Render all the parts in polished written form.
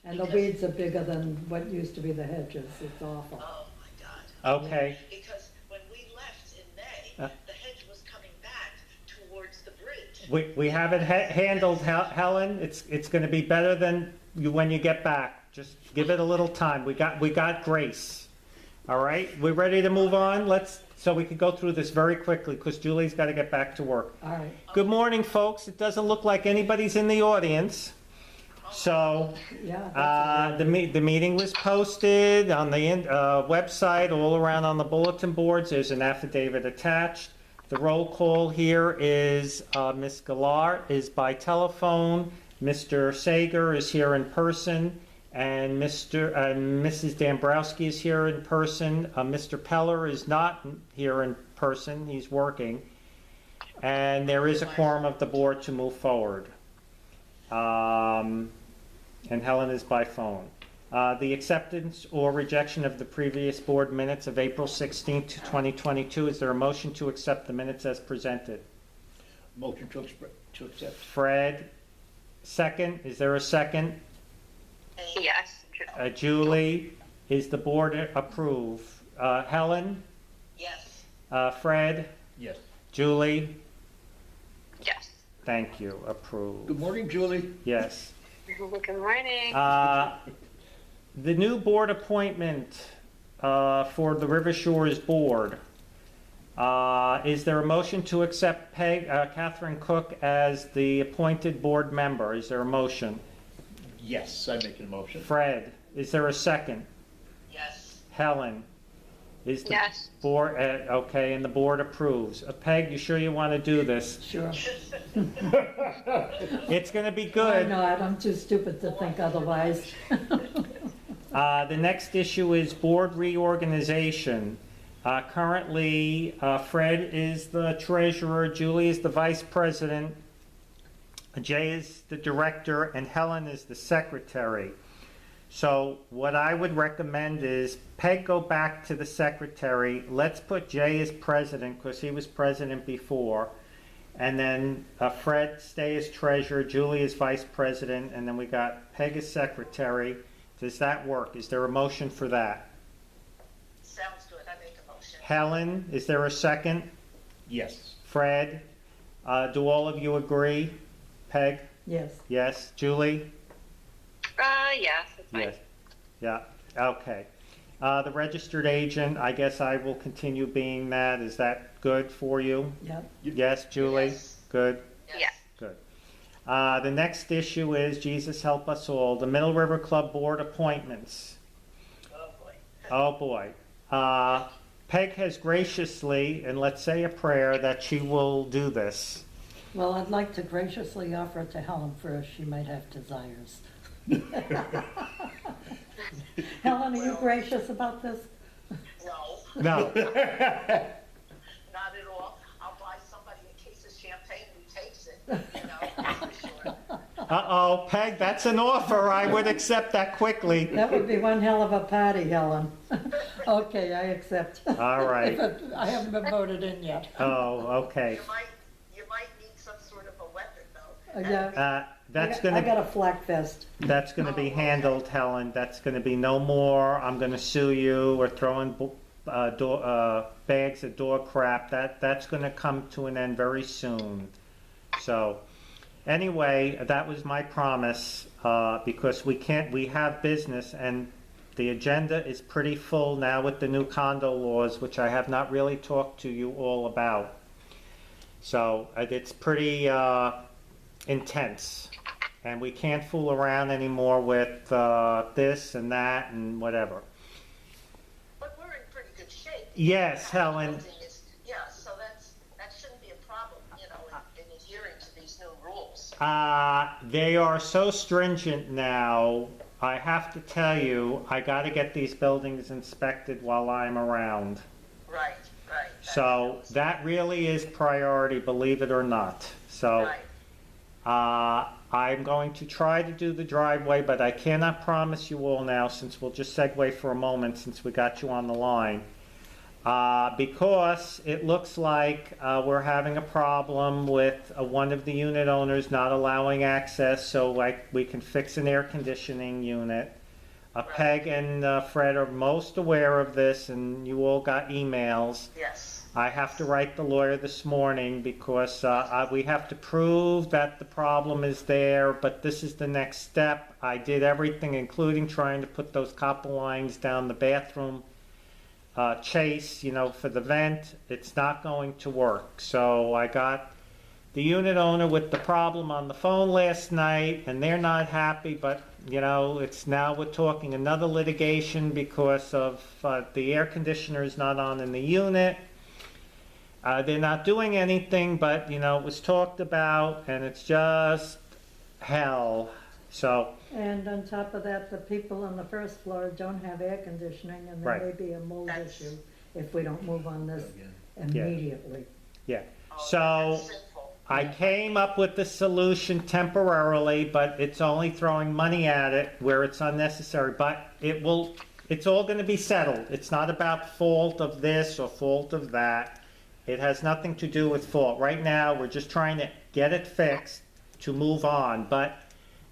And the weeds are bigger than what used to be the hedges. It's awful. Oh, my God. Okay. Because when we left in May, the hedge was coming back towards the bridge. We have it handled, Helen. It's going to be better than you when you get back. Just give it a little time. We got grace. All right, we're ready to move on. So we can go through this very quickly because Julie's got to get back to work. All right. Good morning, folks. It doesn't look like anybody's in the audience. So Yeah. the meeting was posted on the website, all around on the bulletin boards. There's an affidavit attached. The roll call here is Ms. Galar is by telephone, Mr. Sager is here in person, and Mrs. Dombrowski is here in person. Mr. Peller is not here in person, he's working. And there is a quorum of the board to move forward. And Helen is by phone. The acceptance or rejection of the previous board minutes of April 16th, 2022. Is there a motion to accept the minutes as presented? Motion to accept. Fred, second. Is there a second? Yes. Julie, is the board approve? Helen? Yes. Fred? Yes. Julie? Yes. Thank you. Approved. Good morning, Julie. Yes. Good morning. The new board appointment for the River Shores Board. Is there a motion to accept Catherine Cook as the appointed board member? Is there a motion? Yes, I'm making a motion. Fred, is there a second? Yes. Helen? Is the Yes. board, okay, and the board approves. Peg, you sure you want to do this? Sure. It's going to be Why good. not? I'm too stupid to think otherwise. The next issue is board reorganization. Currently, Fred is the treasurer, Julie is the vice president, Jay is the director, and Helen is the secretary. So what I would recommend is Peg go back to the secretary. Let's put Jay as president because he was president before. And then Fred stay as treasurer, Julie as vice president, and then we got Peg as secretary. Does that work? Is there a motion for that? Sounds good. I make a motion. Helen, is there a second? Yes. Fred, do all of you agree? Peg? Yes. Yes. Julie? Yes, it's fine. Yes. Yeah, okay. The registered agent, I guess I will continue being that. Is that good for you? Yep. Yes, Julie? Yes. Good, Yes. good. The next issue is, Jesus help us all, the Middle River Club Board appointments. Oh, boy. Oh, boy. Peg has graciously, and let's say a prayer, that she will do this. Well, I'd like to graciously offer it to Helen first. She might have desires. Helen, are you gracious about this? No, No. not at all. I'll buy somebody a case of champagne who takes it, that's for sure. Uh-oh, Peg, that's an offer. I would accept that quickly. That would be one hell of a party, Helen. Okay, I accept. All right. I haven't been voted in yet. Oh, okay. You might need some sort of a weapon, though. Yeah, That's I gonna got a flak vest. That's going to be handled, Helen. That's going to be no more. I'm going to sue you. We're throwing bags of dog crap. That's going to come to an end very soon. So, anyway, that was my promise because we have business and the agenda is pretty full now with the new condo laws, which I have not really talked to you all about. So it's pretty intense. And we can't fool around anymore with this and that and whatever. But we're in pretty good shape. Yes, Helen. Yeah, so that shouldn't be a problem, in adhering to these new rules. They are so stringent now. I have to tell you, I got to get these buildings inspected while I'm around. Right. So that really is priority, believe it or not. So I'm going to try to do the driveway, but I cannot promise you all now, since we'll just segue for a moment since we got you on the line. Because it looks like we're having a problem with one of the unit owners not allowing access so like we can fix an air conditioning unit. Peg and Fred are most aware of this, and you all got emails. Yes. I have to write the lawyer this morning because we have to prove that the problem is there, but this is the next step. I did everything, including trying to put those copper lines down the bathroom chase, you know, for the vent. It's not going to work. So I got the unit owner with the problem on the phone last night, and they're not happy, but you know, it's now we're talking another litigation because of the air conditioner is not on in the unit. They're not doing anything, but you know, it was talked about, and it's just hell. So, And on top of that, the people on the first floor don't have air conditioning, and there may Right. be a mold That's- issue if we don't move on this immediately. yeah. Oh, So that's sinful. I came up with the solution temporarily, but it's only throwing money at it where it's unnecessary. But it's all going to be settled. It's not about fault of this or fault of that. It has nothing to do with fault. Right now, we're just trying to get it fixed to move on. But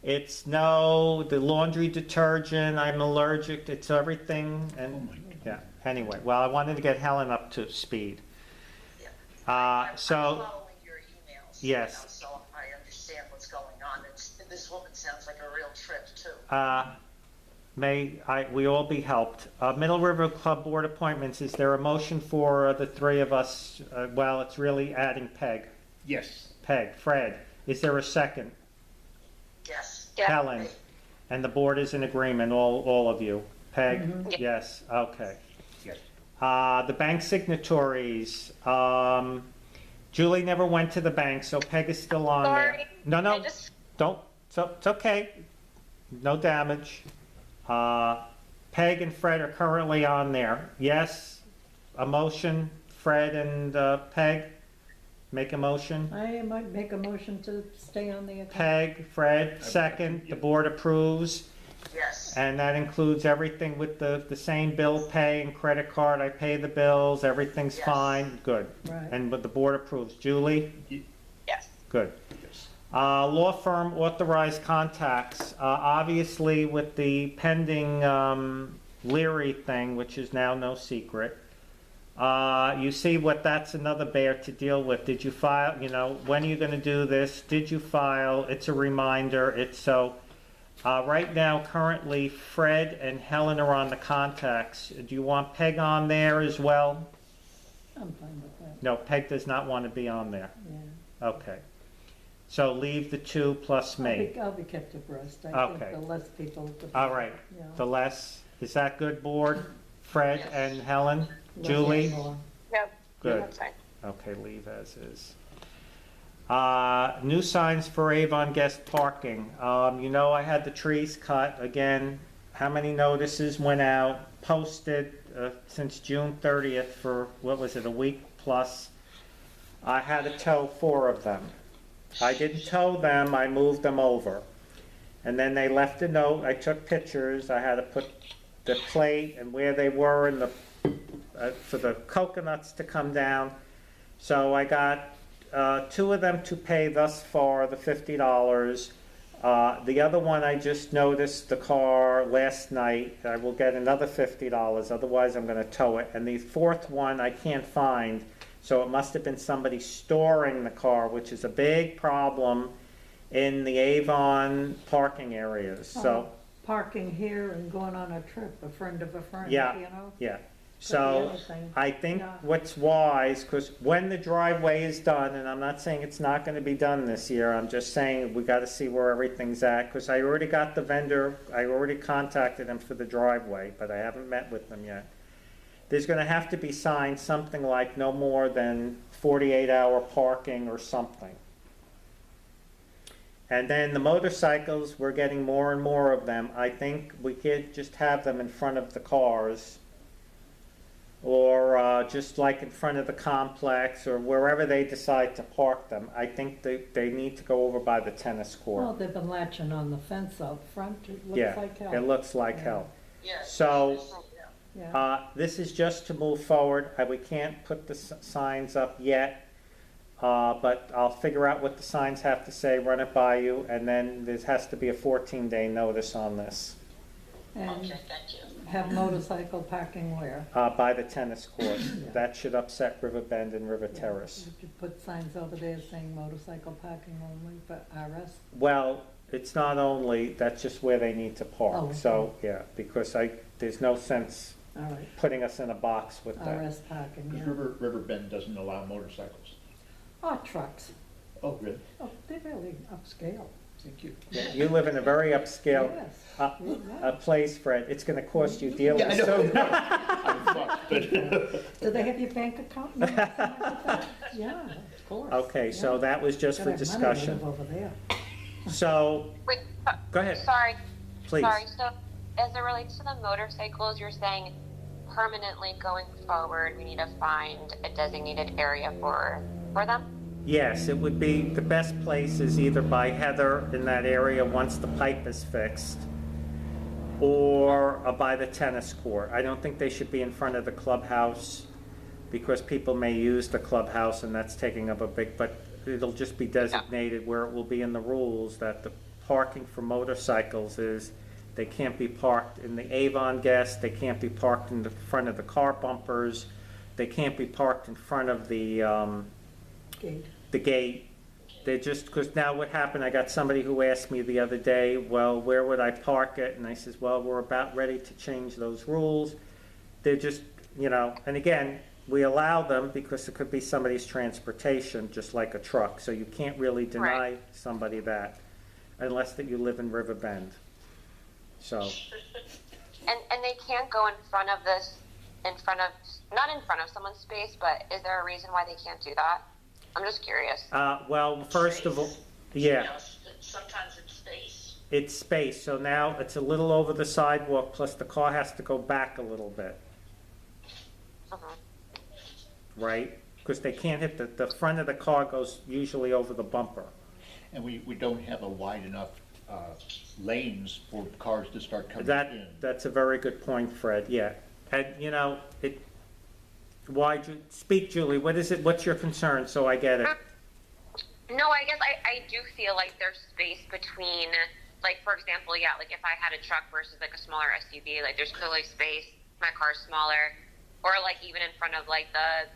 it's the laundry detergent, I'm allergic, it's everything. And yeah, anyway, well, I wanted to get Helen up to speed. Yeah. I'm So, following your emails. Yes. You know, so I understand what's going on. This woman sounds like a real trip, too. we all be helped. Middle River Club Board appointments, is there a motion for the three of us? Well, it's really adding Peg. Yes. Peg, Fred, is there a second? Yes. Yeah. Helen, and the board is in agreement, all of you. Peg, Mhm. yes, okay. Yes. The bank signatories, Julie never went to the bank, so Peg is still on there. Sorry. No, I no, just, don't, so, it's okay, no damage. Peg and Fred are currently on there. Yes, a motion, Fred and Peg, make a motion. I might make a motion to stay on the account. Peg, Fred, second, the board approves, Yes. and that includes everything with the same bill pay and credit card. I pay the bills, everything's Yes. fine, good. Right. And but the board approves. Julie? yes. Good. Yes. Law firm authorized contacts. Obviously, with the pending Leary thing, which is now no secret, you see what that's another bear to deal with. Did you file, you know, when are you going to do this? Did you file? It's a reminder. It's so, right now, currently, Fred and Helen are on the contacts. Do you want Peg on there as well? I'm fine with that, No, Peg does not want to be on there. yeah. Okay. So leave the two plus me. I'll be kept abreast. I Okay. think the less people. All right, Yeah. the less, is that good, board? Fred Yes. and Helen? Less Julie? people. Yep. Good. That's fine. Okay, leave as is. New signs for Avon guest parking. You know, I had the trees cut again. How many notices went out, posted since June 30th for, what was it, a week plus? I had to tow 4 of them. I didn't tow them, I moved them over. And then they left a note, I took pictures, I had to put the plate and where they were and the, for the coconuts to come down. So I got 2 of them to pay thus far, the $50. The other one, I just noticed the car last night. I will get another $50, otherwise I'm gonna tow it. And the 4th one I can't find, so it must have been somebody storing the car, which is a big problem in the Avon parking areas, so, Parking here and going on a trip, a friend of a friend, Yeah. you know? yeah. Could be So, anything. I think Yeah. what's wise, because when the driveway is done, and I'm not saying it's not gonna be done this year, I'm just saying we gotta see where everything's at, because I already got the vendor, I already contacted him for the driveway, but I haven't met with them yet. There's gonna have to be signed something like no more than 48-hour parking or something. And then the motorcycles, we're getting more and more of them. I think we could just have them in front of the cars, or just like in front of the complex, or wherever they decide to park them. I think they need to go over by the tennis Well, court. they've been latching on the fence out front, it Yeah, looks like hell. it looks like Yeah. hell. Yes. So- Yeah. Yeah, This is just to move forward. We can't put the signs up yet, but I'll figure out what the signs have to say, run it by you, and then there has to be a 14-day notice on this, and Okay, thank you. have motorcycle parking where? by the tennis court. That should upset Riverbend and River Terrace. Would you put signs over there saying motorcycle parking only for RS? Well, it's not only, that's just where they need to Oh, park, okay. so, yeah, because there's no sense All right, putting us in a box with that. RS parking, Because yeah. Riverbend doesn't allow motorcycles. Or trucks. Oh, really? Oh, they're really upscale. Thank you. You live in a very upscale Yes. Yeah. place, Fred. It's gonna cost you dearly. Yeah, I know. So- I'm fucked, but Do they have your bank account? number, something like that? Yeah, of course. Okay, so Yeah. that was just for Gotta have money to discussion. live over there. So, Wait, go ahead, sorry. please. Sorry. So, as it relates to the motorcycles, you're saying permanently going forward, we need to find a designated area for them? Yes, it would be, the best place is either by Heather in that area once the pipe is fixed, or by the tennis court. I don't think they should be in front of the clubhouse, because people may use the clubhouse and that's taking up a big, but it'll just be designated where it will be in the rules that the parking for motorcycles is, they can't be parked in the Avon guest, they can't be parked in the front of the car bumpers, they can't be parked in front of the Gate. gate. They just, because now what happened, I got somebody who asked me the other day, well, where would I park it? And I says, well, we're about ready to change those rules. They're just, and again, we allow them because it could be somebody's transportation, just like a truck. So you can't really deny Right. somebody that, unless that you live in Riverbend. So, And they can't go in front of this, not in front of someone's space, but is there a reason why they can't do that? I'm just curious. well, first of all, Space. yeah. You know, sometimes it's space. It's space, so now it's a little over the sidewalk, plus the car has to go back a little bit, Mhm. right? Because they can't hit, the front of the car goes usually over the bumper. and we don't have a wide enough lanes for cars to start coming in. That's a very good point, Fred, yeah. And, speak, Julie, what's your concern, so I get it? No, I guess I do feel like there's space between, like, for example, yeah, like if I had a truck versus like a smaller SUV, like there's clearly space, my car's smaller, or like even in front of like the,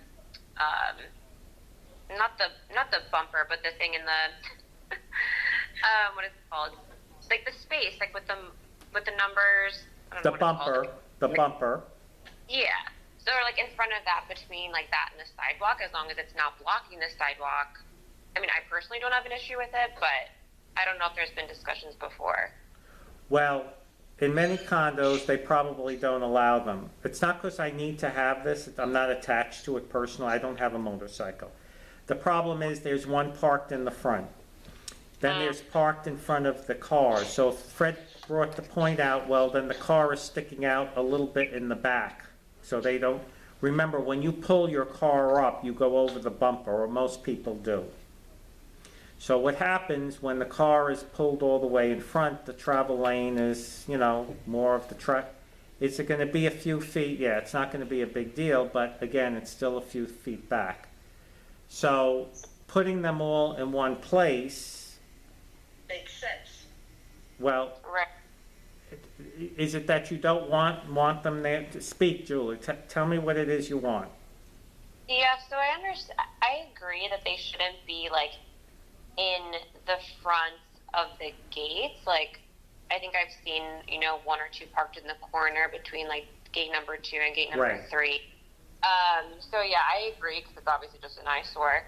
not the bumper, but the thing in the, what is it called? Like the space, like with the numbers. I don't know The what it's called. bumper, Yeah. So like in front of that, between like that and the sidewalk, as long as it's not blocking the sidewalk. I mean, I personally don't have an issue with it, but I don't know if there's been discussions before. well, in many condos, they probably don't allow them. It's not because I need to have this, I'm not attached to it personally, I don't have a motorcycle. The problem is there's one parked in the front. Then there's parked in front of the car. So Fred brought the point out, well, then the car is sticking out a little bit in the back. So they don't, remember, when you pull your car up, you go over the bumper, or most people do. So what happens when the car is pulled all the way in front, the travel lane is, more of the truck. Is it gonna be a few feet? Yeah, it's not gonna be a big deal, but again, it's still a few feet back. So putting them all in one place, Makes sense. well, Right. is it that you don't want them there? Speak, Julie, tell me what it is you want. Yeah, so I understand. I agree that they shouldn't be like in the front of the gates. Like, I think I've seen, one or two parked in the corner between like gate number 2 and gate number Right. 3. So yeah, I agree because it's obviously just an eyesore.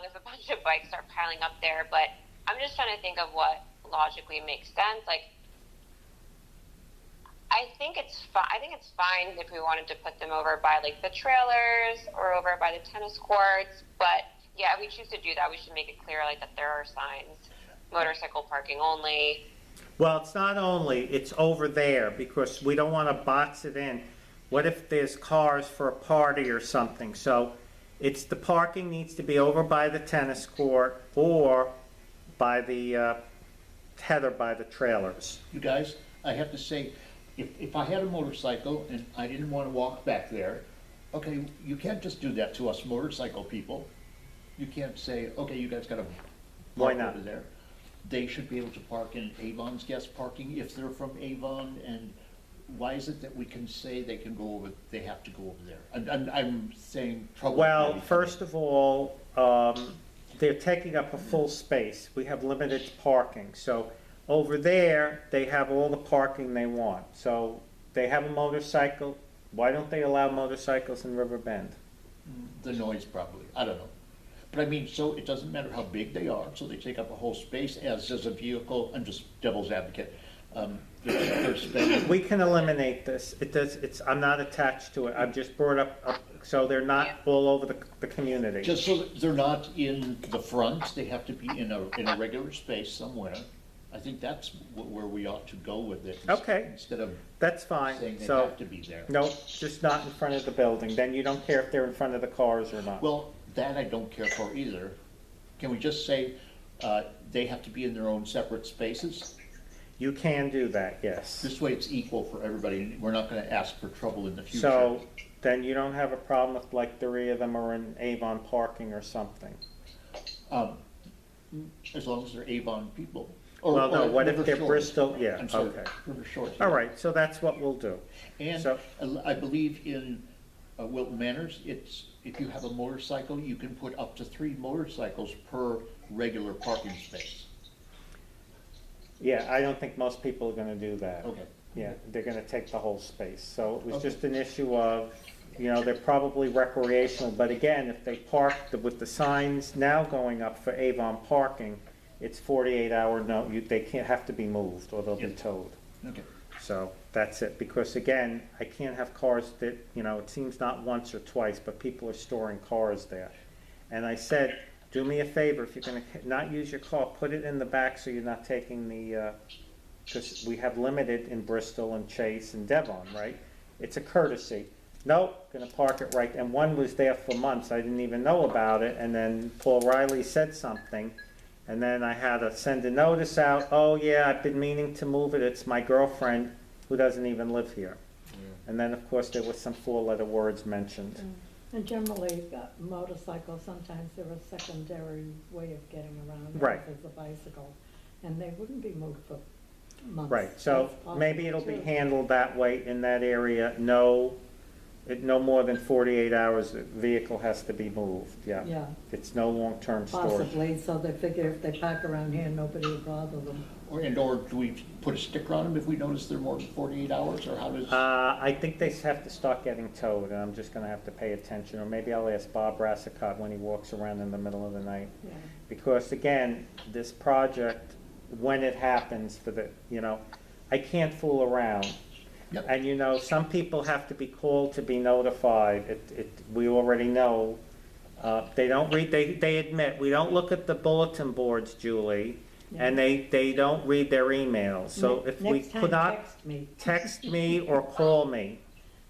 If a bunch of bikes start piling up there, but I'm just trying to think of what logically makes sense. Like, I think it's fine if we wanted to put them over by like the trailers or over by the tennis courts. But yeah, if we choose to do that, we should make it clear like that there are signs, motorcycle parking only. Well, it's not only, it's over there, because we don't want to box it in. What if there's cars for a party or something? So it's, the parking needs to be over by the tennis court or by the, Heather, by the trailers. You guys, I have to say, if I had a motorcycle and I didn't wanna walk back there, okay, you can't just do that to us motorcycle people. You can't say, okay, you guys gotta Why park not? over there. They should be able to park in Avon's guest parking if they're from Avon, and why is it that we can say they can go over, they have to go over there? I'm saying trouble. Well, first of all, they're taking up a full space. We have limited parking. So over there, they have all the parking they want. So they have a motorcycle. Why don't they allow motorcycles in River Bend? The noise probably, I don't know. But I mean, so it doesn't matter how big they are, so they take up a whole space, as does a vehicle, I'm just devil's advocate. They're spending, We can eliminate this. I'm not attached to it. I've just brought up, so they're not all over the community. just so that they're not in the front, they have to be in a regular space somewhere. I think that's where we ought to go with it. Okay. Instead of That's fine. saying they So, have to be there. no, just not in front of the building. Then you don't care if they're in front of the cars or not. Well, that I don't care for either. Can we just say, they have to be in their own separate spaces? You can do that, yes. This way it's equal for everybody, and we're not gonna ask for trouble in the future. So, then you don't have a problem if like 3 of them are in Avon parking or something? As long as they're Avon people. Or- Well, no, or what if River they're Shores. Bristol? Yeah, I'm sorry, okay. River Shores. All right, so that's what we'll do. And So- I believe in Wilton Manors, it's, if you have a motorcycle, you can put up to 3 motorcycles per regular parking space. Yeah, I don't think most people are gonna do that. Okay. Yeah, they're gonna take the whole space. So it was Okay. just an issue of, they're probably recreational, but again, if they park with the signs now going up for Avon parking, it's 48-hour, no, they can't have to be moved or they'll be Yeah. towed. Okay. So that's it, because again, I can't have cars that, it seems not once or twice, but people are storing cars there. And I said, do me a favor, if you're gonna not use your car, put it in the back so you're not taking the, because we have limited in Bristol and Chase and Devon, right? It's a courtesy. Nope, gonna park it right, and one was there for months, I didn't even know about it, and then Paul Riley said something, and then I had to send a notice out, oh yeah, I've been meaning to move it, it's my girlfriend who doesn't even live here. And then, of course, there was some 4-letter words mentioned. And generally, motorcycles, sometimes they're a secondary way of getting around. Right. As a bicycle, and they wouldn't be moved for months. Right, so That's possible, maybe it'll be too. handled that way in that area, no more than 48 hours, the vehicle has to be moved, yeah. Yeah, It's no long-term storage. possibly, so they figure if they park around here, nobody will bother them. Or do we put a sticker on them if we notice they're more than 48 hours, or how does? I think they have to start getting towed, and I'm just gonna have to pay attention, or maybe I'll ask Bob Rassicot when he walks around in the middle of the night. Yeah. Because again, this project, when it happens I can't fool around. Yep. And some people have to be called to be notified. We already know. They don't read, they admit, we don't look at the bulletin boards, Julie, and they don't read their emails. So if we Next time, could not text me. text me or call me,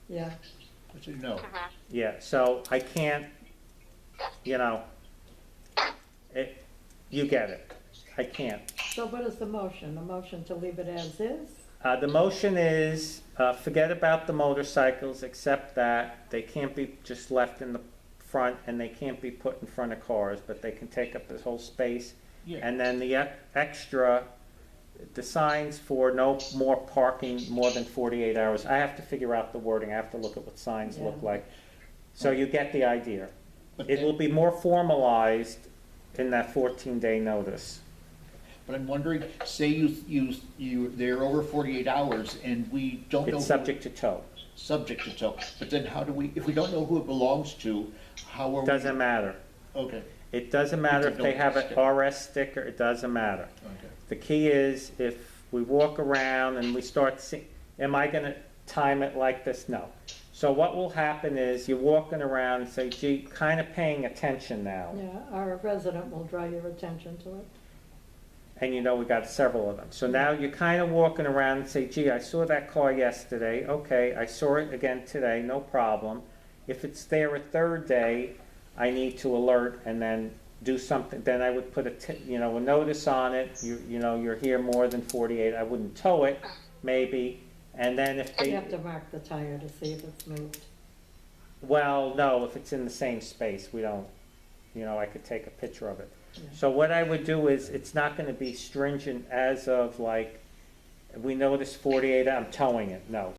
Yeah, I said no. yeah, so I can't, you get it. I can't. so what is the motion? A motion to leave it as is? The motion is, forget about the motorcycles, except that they can't be just left in the front and they can't be put in front of cars, but they can take up this whole space. Yeah. And then the extra, the signs for no more parking more than 48 hours. I have to figure out the wording, I have to look at what signs look Yeah. like. So you get the idea. But It then- will be more formalized in that 14-day notice. But I'm wondering, say they're over 48 hours and we don't know. It's subject to tow. Subject to tow, but then how do we, if we don't know who it belongs to, how are we? Doesn't matter. Okay, It doesn't matter if they have an RS sticker, it doesn't matter. okay. The key is if we walk around and we start seeing, am I gonna time it like this? No. So what will happen is you're walking around and say, gee, kind of paying attention now. Yeah, our resident will draw your attention to it. And we got several of them. So now you're kind of walking around and say, gee, I saw that car yesterday. Okay, I saw it again today, no problem. If it's there a third day, I need to alert and then do something. Then I would put a notice on it. You're here more than 48. I wouldn't tow it, maybe. And then if You they, have to mark the tire to see if it's moved. well, no, if it's in the same space, we don't, I could take a picture of it. Yeah. So what I would do is, it's not gonna be stringent as of like, we noticed 48, I'm towing it, no.